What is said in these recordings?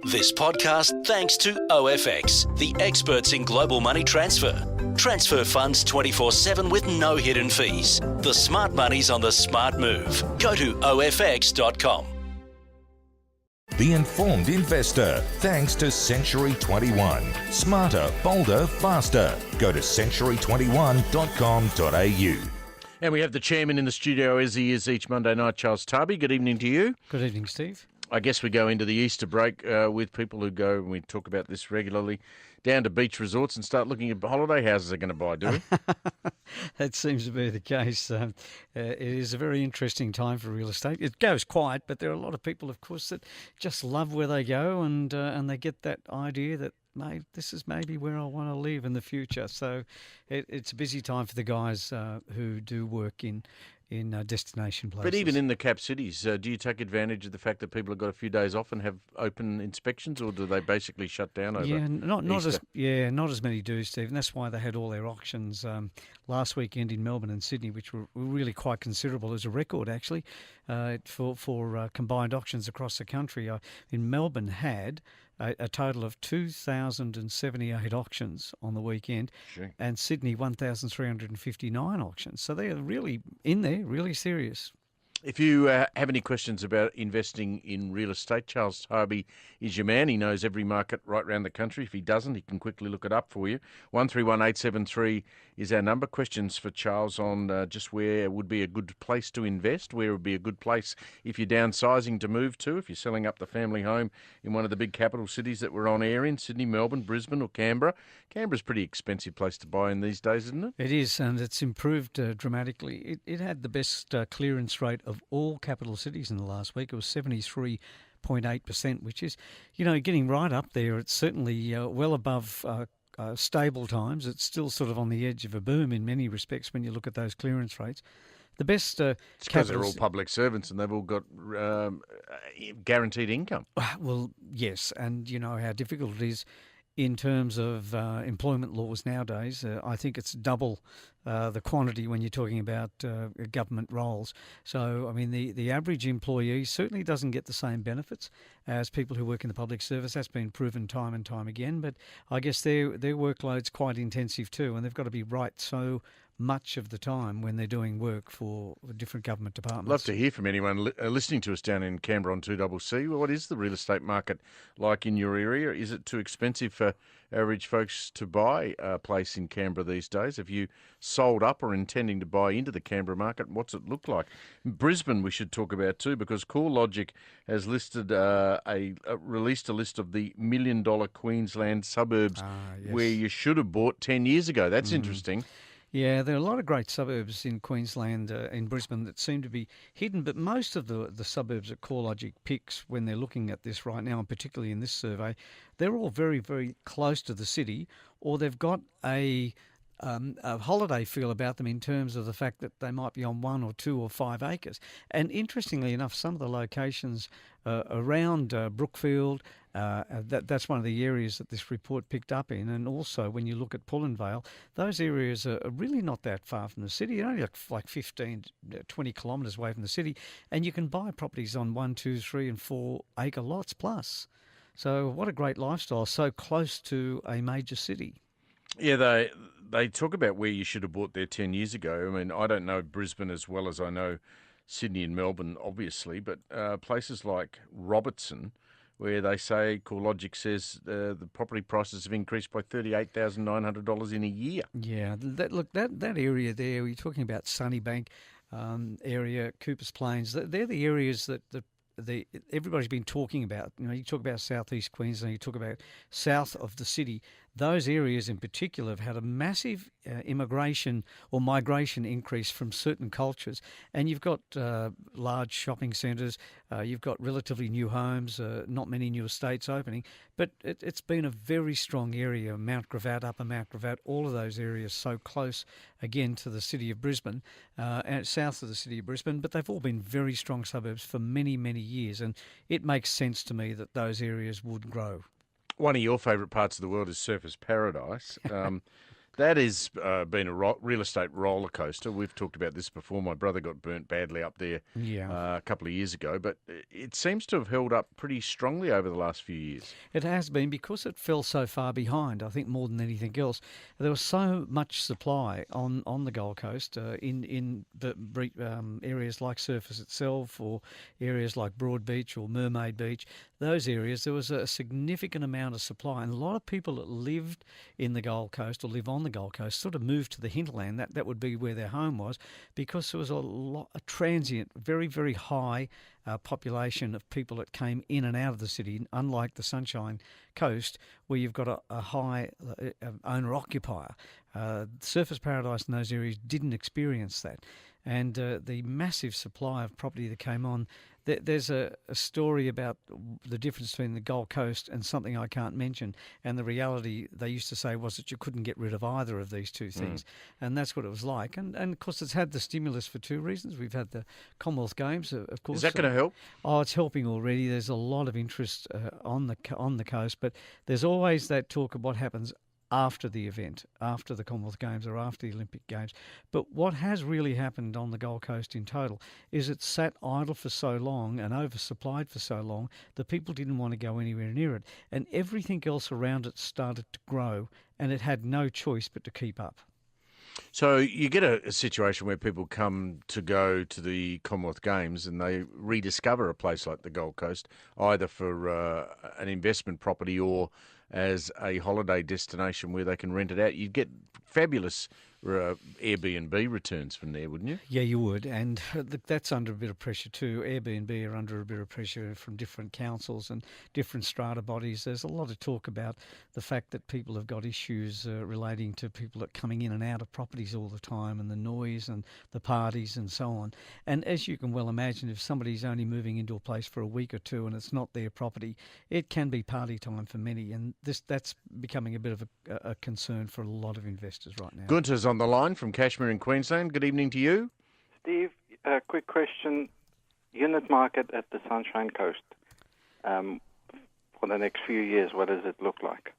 This podcast thanks to OFX, the experts in global money transfer. Transfer funds 24/7 with no hidden fees. The smart money's on the smart move. Go to OFX.com. The Informed Investor, thanks to Century 21. Smarter, bolder, faster. Go to century21.com.au. And we have the chairman in the studio, as he is each Monday night, Charles Tarbey. Good evening to you. Good evening, Steve. I guess we go into the Easter break with people who go, and we talk about this regularly, down to beach resorts and start looking at holiday houses they're going to buy, do we? That seems to be the case. It is a very interesting time for real estate. It goes quiet, but there are a lot of people, of course, that just love where they go and they get that idea that, mate, this is maybe where I want to live in the future. So it's a busy time for the guys who do work in destination places. But even in the cap cities, do you take advantage of the fact that people have got a few days off and have open inspections, or do they basically shut down over not as many do, Steve, and that's why they had all their auctions last weekend in Melbourne and Sydney, which were really quite considerable as a record, actually, for combined auctions across the country. In Melbourne had a total of 2,078 auctions on the weekend, Sure. and Sydney 1,359 auctions. So they are really in there, really serious. If you have any questions about investing in real estate, Charles Tarbey is your man. He knows every market right around the country. If he doesn't, he can quickly look it up for you. 131873 is our number. Questions for Charles on just where would be a good place to invest, where would be a good place if you're downsizing to move to, if you're selling up the family home in one of the big capital cities that we're on air in, Sydney, Melbourne, Brisbane or Canberra. Canberra's a pretty expensive place to buy in these days, isn't it? It is, and it's improved dramatically. It had the best clearance rate of all capital cities in the last week. It was 73.8%, which is, getting right up there. It's certainly well above stable times. It's still sort of on the edge of a boom in many respects when you look at those clearance rates. The best it's because they're all public servants and they've all got guaranteed income. Well, yes, and you know how difficult it is in terms of employment laws nowadays. I think it's double the quantity when you're talking about government roles. So, I mean, the average employee certainly doesn't get the same benefits as people who work in the public service. That's been proven time and time again. But I guess their workload's quite intensive too, and they've got to be right so much of the time when they're doing work for different government departments. Love to hear from anyone listening to us down in Canberra on 2CC. Well, what is the real estate market like in your area? Is it too expensive for average folks to buy a place in Canberra these days? Have you sold up or intending to buy into the Canberra market? What's it look like? Brisbane we should talk about too, because CoreLogic has listed released a list of the $1 million Queensland suburbs Yes. where you should have bought 10 years ago. That's interesting. Yeah, there are a lot of great suburbs in Queensland, in Brisbane, that seem to be hidden, but most of the suburbs that CoreLogic picks when they're looking at this right now, and particularly in this survey, they're all very, very close to the city, or they've got a holiday feel about them in terms of the fact that they might be on 1 or 2 or 5 acres. And interestingly enough, some of the locations around Brookfield, that's one of the areas that this report picked up in. And also when you look at Pullenvale, those areas are really not that far from the city. They're only like 15, 20 kilometres away from the city. And you can buy properties on 1, 2, 3 and 4 acre lots plus. So what a great lifestyle, so close to a major city. Yeah, they talk about where you should have bought there 10 years ago. I mean, I don't know Brisbane as well as I know Sydney and Melbourne, obviously, but places like Robertson, where they say, CoreLogic says the property prices have increased by $38,900 in a year. Yeah, that area there, you're talking about Sunnybank area, Coopers Plains, they're the areas that everybody's been talking about. You talk about southeast Queensland, you talk about south of the city. Those areas in particular have had a massive immigration or migration increase from certain cultures. And you've got large shopping centres, you've got relatively new homes, not many new estates opening, but it's been a very strong area. Mount Gravatt, Upper Mount Gravatt, all of those areas so close again to the city of Brisbane and south of the city of Brisbane, but they've all been very strong suburbs for many, many years. And it makes sense to me that those areas would grow. One of your favourite parts of the world is Surfers Paradise. That has been a real estate roller coaster. We've talked about this before. My brother got burnt badly up there a couple of years ago, but it seems to have held up pretty strongly over the last few years. It has been because it fell so far behind, I think, more than anything else. There was so much supply on the Gold Coast in the areas like Surfers itself or areas like Broadbeach or Mermaid Beach. Those areas, there was a significant amount of supply, and a lot of people that lived in the Gold Coast or live on the Gold Coast sort of moved to the hinterland. That would be where their home was, because there was a transient, very, very high population of people that came in and out of the city, unlike the Sunshine Coast, where you've got a high owner-occupier. Surfers Paradise in those areas didn't experience that. And the massive supply of property that came on, there's a story about the difference between the Gold Coast and something I can't mention. And the reality, they used to say, was that you couldn't get rid of either of these two things. And that's what it was like. And of course, it's had the stimulus for two reasons. We've had the Commonwealth Games, of course. Is that going to help? Oh, it's helping already. There's a lot of interest on the coast, but there's always that talk of what happens after the event, after the Commonwealth Games or after the Olympic Games. But what has really happened on the Gold Coast in total is it sat idle for so long and oversupplied for so long that people didn't want to go anywhere near it. And everything else around it started to grow, and it had no choice but to keep up. So you get a situation where people come to go to the Commonwealth Games and they rediscover a place like the Gold Coast, either for an investment property or as a holiday destination where they can rent it out. You'd get fabulous Airbnb returns from there, wouldn't you? Yeah, you would, and that's under a bit of pressure too. Airbnb are under a bit of pressure from different councils and different strata bodies. There's a lot of talk about the fact that people have got issues relating to people that are coming in and out of properties all the time, and the noise and the parties and so on. And as you can well imagine, if somebody's only moving into a place for a week or two and it's not their property, it can be party time for many, and that's becoming a bit of a concern for a lot of investors right now. Gunter's on the line from Cashmere in Queensland. Good evening to you. Steve, a quick question. Unit market at the Sunshine Coast for the next few years, what does it look like?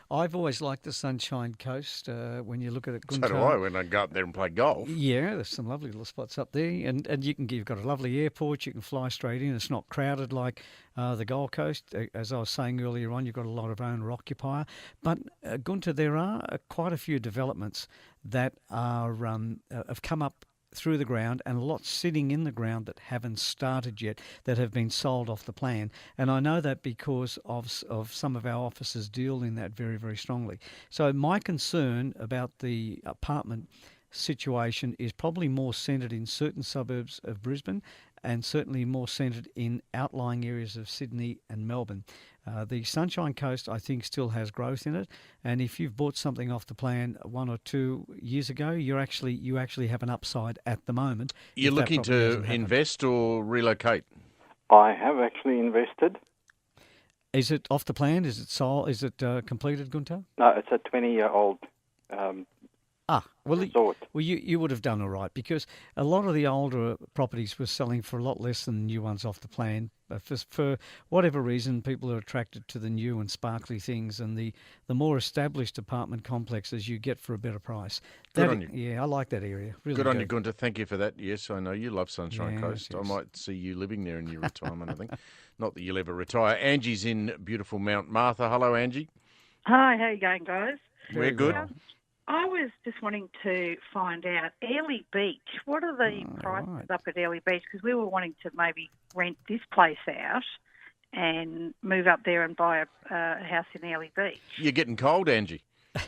I've always liked the Sunshine Coast. When you look at it, So do I when I go up there and play golf. Yeah, there's some lovely little spots up there, and you've got a lovely airport. You can fly straight in. It's not crowded like the Gold Coast. As I was saying earlier on, you've got a lot of owner-occupier. But Gunter, there are quite a few developments that are have come up through the ground, and a lot sitting in the ground that haven't started yet, that have been sold off the plan. And I know that because of some of our officers deal in that very, very strongly. So my concern about the apartment situation is probably more centred in certain suburbs of Brisbane, and certainly more centred in outlying areas of Sydney and Melbourne. The Sunshine Coast, I think, still has growth in it, and if you've bought something off the plan 1 or 2 years ago, you actually have an upside at the moment. You're looking to invest or relocate? I have actually invested. Is it off the plan? Is it sold? Is it completed, Gunter? No, it's a 20-year-old resort. Well, you would have done all right, because a lot of the older properties were selling for a lot less than the new ones off the plan. But for whatever reason, people are attracted to the new and sparkly things, and the more established apartment complexes you get for a better price. Good on you. Yeah, I like that area. Really Good on you, Gunter. Thank you for that. Yes, I know you love Sunshine Coast. Yes. I might see you living there in your retirement, I think. Not that you'll ever retire. Angie's in beautiful Mount Martha. Hello, Angie. Hi, how you going, guys? We're good. I was just wanting to find out, Airlie Beach, what are the prices up at Airlie Beach? Because we were wanting to maybe rent this place out and move up there and buy a house in Airlie Beach. You're getting cold, Angie. Oh,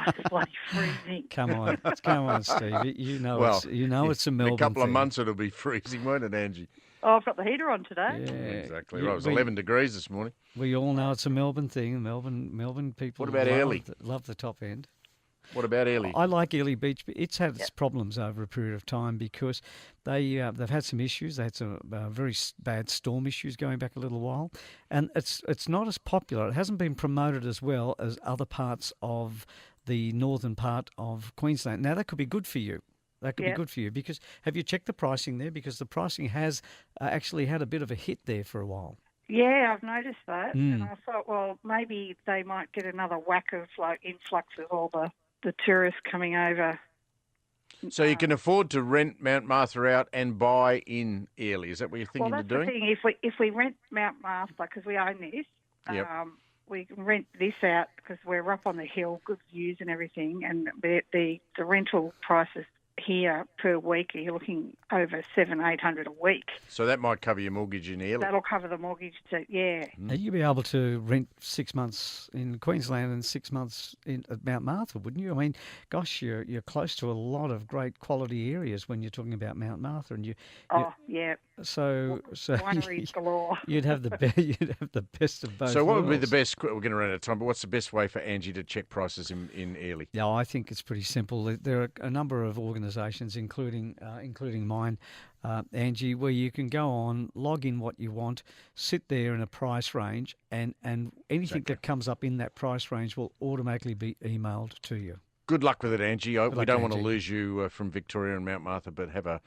it's bloody freezing. Come on, Steve. You know it's a Melbourne In a couple of thing. months it'll be freezing, won't it, Angie? Oh, I've got the heater on today. Yeah, Exactly right. It was 11 degrees this morning. We all know it's a Melbourne thing. Melbourne people What about Airlie? love the top end. What about Airlie? I like Airlie Beach, but it's had its problems over a period of time, because they've had some issues. They had some very bad storm issues going back a little while, and it's not as popular. It hasn't been promoted as well as other parts of the northern part of Queensland. Now, that could be good for you. That could be good for you, because have you checked the pricing there? Because the pricing has actually had a bit of a hit there for a while. Yeah, I've noticed that, and I thought, well, maybe they might get another whack of influx of all the the tourists coming over. So you can afford to rent Mount Martha out and buy in Airlie. Is that what you're thinking Well, of that's doing? the thing. If we rent Mount Martha, because we own this, Yep. we can rent this out because we're up on the hill, good views and everything, and the rental prices here per week, you're looking over $700-800 a week. So that might cover your mortgage in Airlie. That'll cover the mortgage yeah. Now, you'd be able to rent 6 months in Queensland and 6 months at Mount Martha, wouldn't you? I mean, gosh, you're close to a lot of great quality areas when you're talking about Mount Martha, and Yeah. So Wineries galore. you'd have the best of both. So what would be the worlds. best? We're going to run out of time, but what's the best way for Angie to check prices in Airlie? Yeah, I think it's pretty simple. There are a number of organisations, including mine, Angie, where you can go on, log in what you want, sit there in a price range, and anything that comes up in that price range will automatically be emailed to you. Good luck with it, Angie. We luck, don't want to Angie. lose you from Victoria and Mount Martha, but have a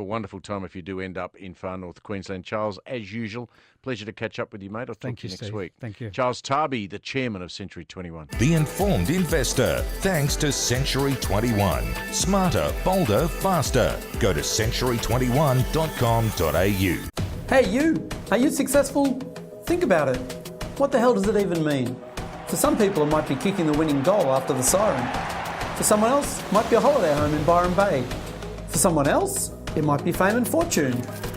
wonderful time if you do end up in far north Queensland. Charles, as usual, pleasure to catch up with you, mate. I'll talk Thank to you you, next Steve. week. Thank you. Charles Tarbey, the chairman of Century 21. The Informed Investor, thanks to Century 21. Smarter, bolder, faster. Go to century21.com.au. Hey you! Are you successful? Think about it. What the hell does it even mean? For some people it might be kicking the winning goal after the siren. For someone else, it might be a holiday home in Byron Bay. For someone else, it might be fame and fortune.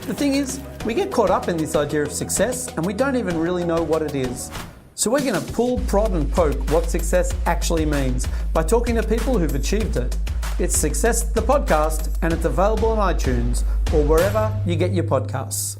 The thing is, we get caught up in this idea of success and we don't even really know what it is. So we're going to pull, prod and poke what success actually means by talking to people who've achieved it. It's Success the Podcast, and it's available on iTunes or wherever you get your podcasts.